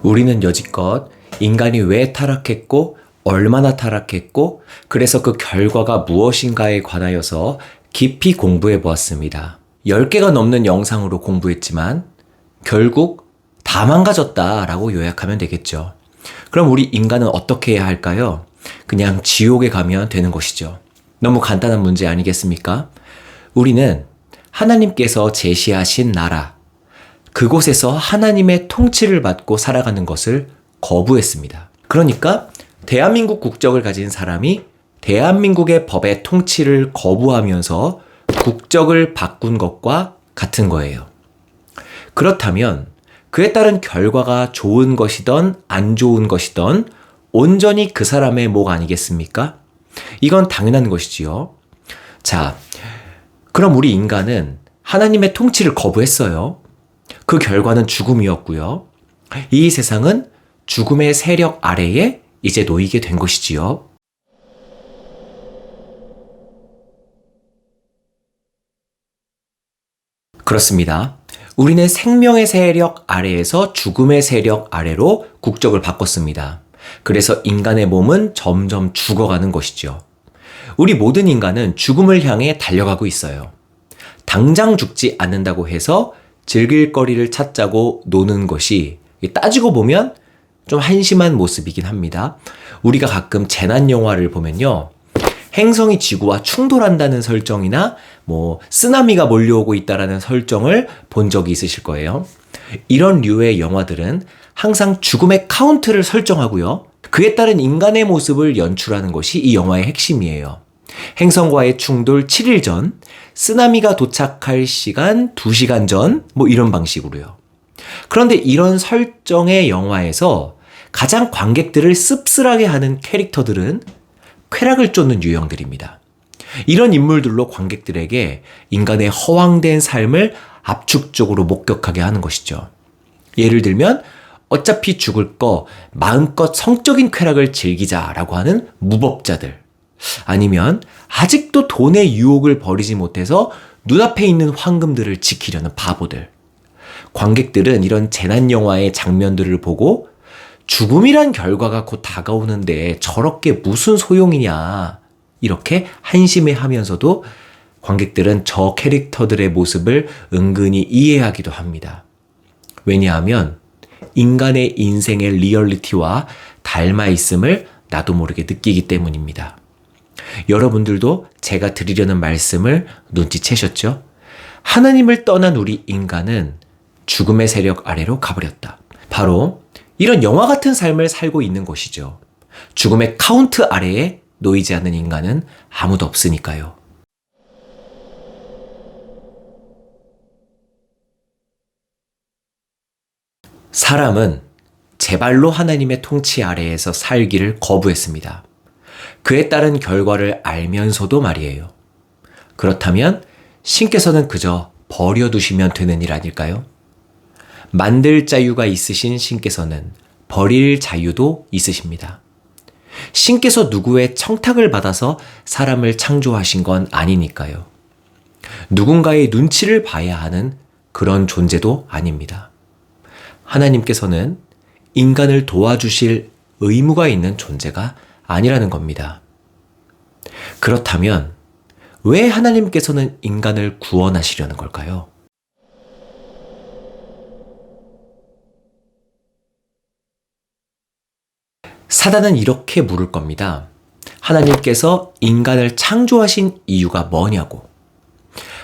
우리는 여지껏 인간이 왜 타락했고, 얼마나 타락했고, 그래서 그 결과가 무엇인가에 관하여서 깊이 공부해 보았습니다. 10개가 넘는 영상으로 공부했지만, 결국 다 망가졌다라고 요약하면 되겠죠. 그럼 우리 인간은 어떻게 해야 할까요? 그냥 지옥에 가면 되는 것이죠. 너무 간단한 문제 아니겠습니까? 우리는 하나님께서 제시하신 나라, 그곳에서 하나님의 통치를 받고 살아가는 것을 거부했습니다. 그러니까 대한민국 국적을 가진 사람이 대한민국의 법의 통치를 거부하면서 국적을 바꾼 것과 같은 거예요. 그렇다면 그에 따른 결과가 좋은 것이든 안 좋은 것이든 온전히 그 사람의 목 아니겠습니까? 이건 당연한 것이지요. 자, 그럼 우리 인간은 하나님의 통치를 거부했어요. 그 결과는 죽음이었고요. 이 세상은 죽음의 세력 아래에 이제 놓이게 된 것이지요. 그렇습니다. 우리는 생명의 세력 아래에서 죽음의 세력 아래로 국적을 바꿨습니다. 그래서 인간의 몸은 점점 죽어가는 것이죠. 우리 모든 인간은 죽음을 향해 달려가고 있어요. 당장 죽지 않는다고 해서 즐길 거리를 찾자고 노는 것이 따지고 보면 좀 한심한 모습이긴 합니다. 우리가 가끔 재난 영화를 보면요. 행성이 지구와 충돌한다는 설정이나 쓰나미가 몰려오고 있다라는 설정을 본 적이 있으실 거예요. 이런 류의 영화들은 항상 죽음의 카운트를 설정하고요. 그에 따른 인간의 모습을 연출하는 것이 이 영화의 핵심이에요. 행성과의 충돌 7일 전, 쓰나미가 도착할 시간 2시간 전, 이런 방식으로요. 그런데 이런 설정의 영화에서 가장 관객들을 씁쓸하게 하는 캐릭터들은 쾌락을 쫓는 유형들입니다. 이런 인물들로 관객들에게 인간의 허황된 삶을 압축적으로 목격하게 하는 것이죠. 예를 들면 어차피 죽을 거 마음껏 성적인 쾌락을 즐기자라고 하는 무법자들, 아니면 아직도 돈의 유혹을 버리지 못해서 눈앞에 있는 황금들을 지키려는 바보들. 관객들은 이런 재난 영화의 장면들을 보고 죽음이란 결과가 곧 다가오는데 저렇게 무슨 소용이냐, 이렇게 한심해하면서도 관객들은 저 캐릭터들의 모습을 은근히 이해하기도 합니다. 왜냐하면 인간의 인생의 리얼리티와 닮아 있음을 나도 모르게 느끼기 때문입니다. 여러분들도 제가 드리려는 말씀을 눈치채셨죠? 하나님을 떠난 우리 인간은 죽음의 세력 아래로 가버렸다. 바로 이런 영화 같은 삶을 살고 있는 것이죠. 죽음의 카운트 아래에 놓이지 않는 인간은 아무도 없으니까요. 사람은 제발로 하나님의 통치 아래에서 살기를 거부했습니다. 그에 따른 결과를 알면서도 말이에요. 그렇다면 신께서는 그저 버려두시면 되는 일 아닐까요? 만들 자유가 있으신 신께서는 버릴 자유도 있으십니다. 신께서 누구의 청탁을 받아서 사람을 창조하신 건 아니니까요. 누군가의 눈치를 봐야 하는 그런 존재도 아닙니다. 하나님께서는 인간을 도와주실 의무가 있는 존재가 아니라는 겁니다. 그렇다면 왜 하나님께서는 인간을 구원하시려는 걸까요? 사단은 이렇게 물을 겁니다. 하나님께서 인간을 창조하신 이유가 뭐냐고.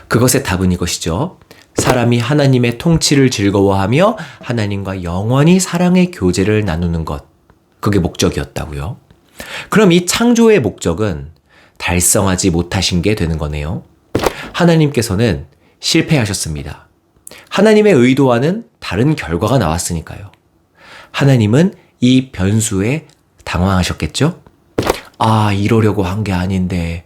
그것의 답은 이것이죠. 사람이 하나님의 통치를 즐거워하며 하나님과 영원히 사랑의 교제를 나누는 것. 그게 목적이었다고요. 그럼 이 창조의 목적은 달성하지 못하신 게 되는 거네요. 하나님께서는 실패하셨습니다. 하나님의 의도와는 다른 결과가 나왔으니까요. 하나님은 이 변수에 당황하셨겠죠? 이러려고 한 게 아닌데,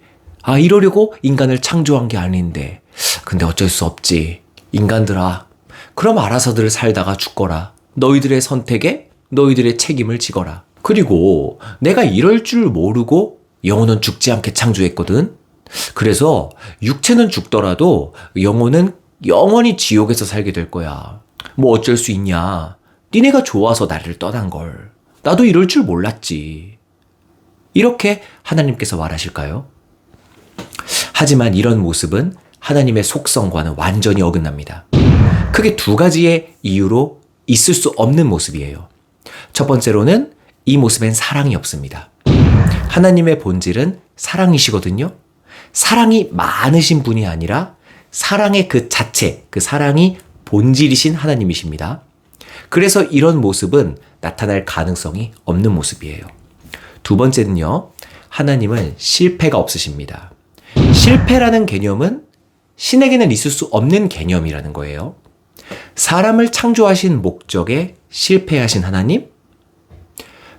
이러려고 인간을 창조한 게 아닌데, 근데 어쩔 수 없지. 인간들아, 그럼 알아서들 살다가 죽거라. 너희들의 선택에 너희들의 책임을 지거라. 그리고 내가 이럴 줄 모르고 영혼은 죽지 않게 창조했거든. 그래서 육체는 죽더라도 영혼은 영원히 지옥에서 살게 될 거야. 어쩔 수 있냐. 니네가 좋아서 나를 떠난 걸. 나도 이럴 줄 몰랐지. 이렇게 하나님께서 말하실까요? 하지만 이런 모습은 하나님의 속성과는 완전히 어긋납니다. 크게 두 가지의 이유로 있을 수 없는 모습이에요. 첫 번째로는 이 모습엔 사랑이 없습니다. 하나님의 본질은 사랑이시거든요. 사랑이 많으신 분이 아니라 사랑의 그 자체, 그 사랑이 본질이신 하나님이십니다. 그래서 이런 모습은 나타날 가능성이 없는 모습이에요. 두 번째는요, 하나님은 실패가 없으십니다. 실패라는 개념은 신에게는 있을 수 없는 개념이라는 거예요. 사람을 창조하신 목적에 실패하신 하나님?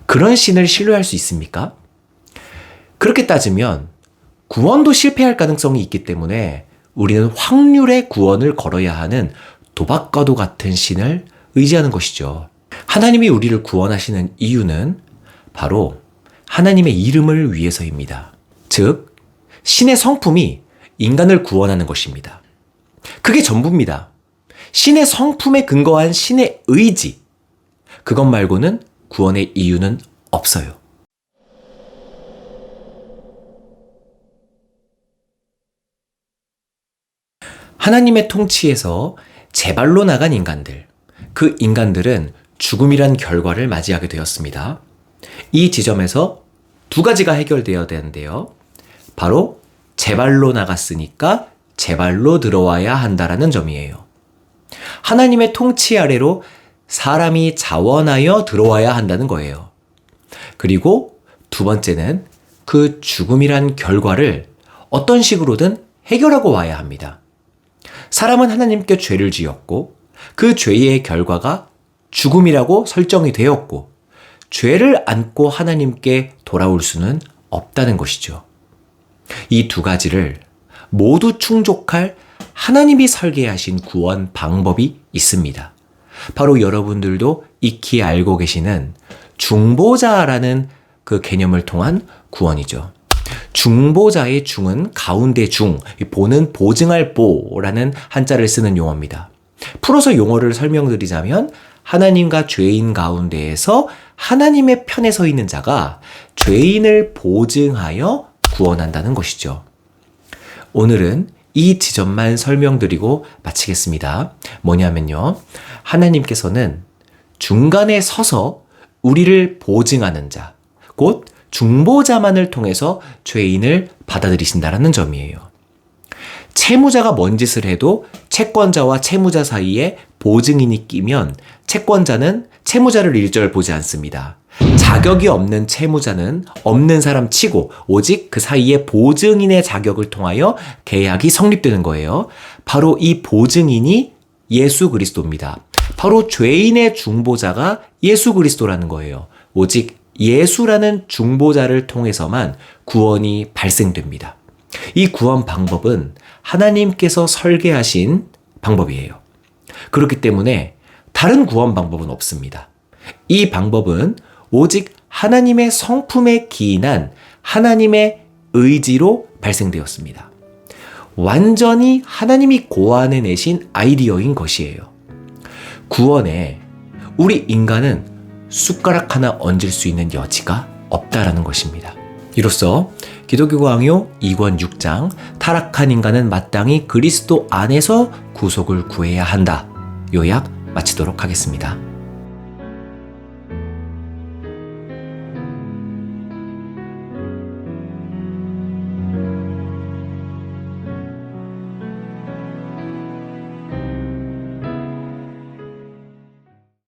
그런 신을 신뢰할 수 있습니까? 그렇게 따지면 구원도 실패할 가능성이 있기 때문에 우리는 확률의 구원을 걸어야 하는 도박과도 같은 신을 의지하는 것이죠. 하나님이 우리를 구원하시는 이유는 바로 하나님의 이름을 위해서입니다. 즉, 신의 성품이 인간을 구원하는 것입니다. 그게 전부입니다. 신의 성품에 근거한 신의 의지, 그것 말고는 구원의 이유는 없어요. 하나님의 통치에서 제발로 나간 인간들, 그 인간들은 죽음이란 결과를 맞이하게 되었습니다. 이 지점에서 두 가지가 해결되어야 되는데요. 바로 제발로 나갔으니까 제발로 들어와야 한다라는 점이에요. 하나님의 통치 아래로 사람이 자원하여 들어와야 한다는 거예요. 그리고 두 번째는 그 죽음이란 결과를 어떤 식으로든 해결하고 와야 합니다. 사람은 하나님께 죄를 지었고 그 죄의 결과가 죽음이라고 설정이 되었고 죄를 안고 하나님께 돌아올 수는 없다는 것이죠. 이 두 가지를 모두 충족할 하나님이 설계하신 구원 방법이 있습니다. 바로 여러분들도 익히 알고 계시는 중보자라는 그 개념을 통한 구원이죠. 중보자의 중은 가운데 중, 보는 보증할 보라는 한자를 쓰는 용어입니다. 풀어서 용어를 설명드리자면 하나님과 죄인 가운데에서 하나님의 편에 서 있는 자가 죄인을 보증하여 구원한다는 것이죠. 오늘은 이 지점만 설명드리고 마치겠습니다. 뭐냐면요, 하나님께서는 중간에 서서 우리를 보증하는 자, 곧 중보자만을 통해서 죄인을 받아들이신다라는 점이에요. 채무자가 뭔 짓을 해도 채권자와 채무자 사이에 보증인이 끼면 채권자는 채무자를 일절 보지 않습니다. 자격이 없는 채무자는 없는 사람 치고 오직 그 사이에 보증인의 자격을 통하여 계약이 성립되는 거예요. 바로 이 보증인이 예수 그리스도입니다. 바로 죄인의 중보자가 예수 그리스도라는 거예요. 오직 예수라는 중보자를 통해서만 구원이 발생됩니다. 이 구원 방법은 하나님께서 설계하신 방법이에요. 그렇기 때문에 다른 구원 방법은 없습니다. 이 방법은 오직 하나님의 성품에 기인한 하나님의 의지로 발생되었습니다. 완전히 하나님이 고안해내신 아이디어인 것이에요. 구원에 우리 인간은 숟가락 하나 얹을 수 있는 여지가 없다라는 것입니다. 이로써 기독교 강요 2권 6장 타락한 인간은 마땅히 그리스도 안에서 구속을 구해야 한다. 요약 마치도록 하겠습니다.